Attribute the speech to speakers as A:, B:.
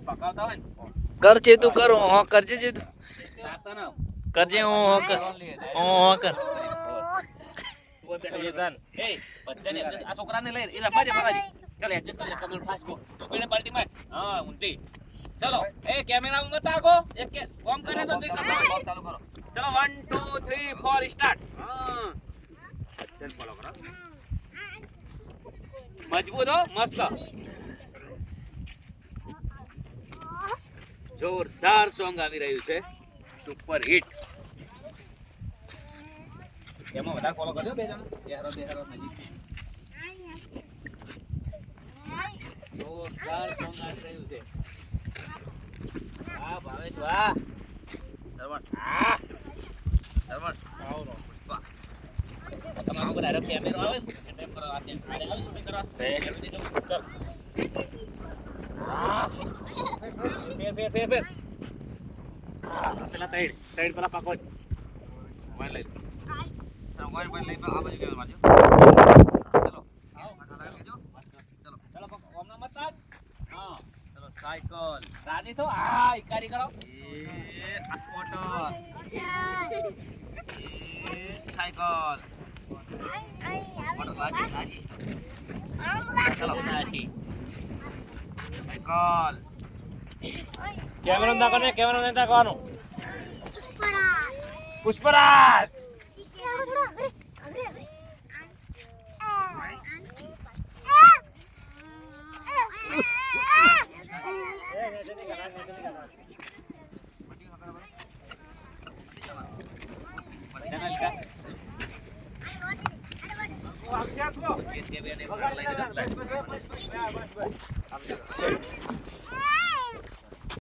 A: પકાવતા હોય ને
B: કરજે તું કરો હો કરજે જે તું
A: સાતા ના
B: કરજે હો કર હો કર
A: એ બધાને આ છોકરાને લઈ એ રબાજે ફરાજી ચાલ એડજસ્ટ કરી કમલ ફાસ્ટ ગો તું પેને પાર્ટી માં હા ઊંધી ચલો એ કેમેરા મત આગો એક કોમ કરે તો તે કરતા હોય ચાલુ કરો ચલો 1 2 3 4 સ્ટાર્ટ હા ચલ ફોલો કરો મજબૂત હો મસ્ત જોરદાર સોંગ આવી રહ્યું છે સુપર હિટ એમાં વધારે ફોલો કરજો બે જણા બેહરો નજીક જોરદાર સોંગ આવી રહ્યું છે વાહ ભાવેશ વાહ સરવણ આવો પુષ્પા તમારો બધા કેમેરો આવે ને કરો આ આડે આવી શૂટિંગ કરો કેમેરો દેજો ફેર પેલા સાઈડ પેલા પાકો મોબાઈલ લઈ સર મોબાઈલ લઈ આ બાજુ કેમેરા મારજો ચલો આવો માથા લગાવી લેજો ચલો પાકો ઓમના મત હા ચલો સાયકલ રાજી તો આ ઇકારી કરો એ આ સ્કૂટર એ સાયકલ મોટર રાજી ચલો રાજી સાયકલ કેમેરા ના કરવાનું પુષ્પરાજ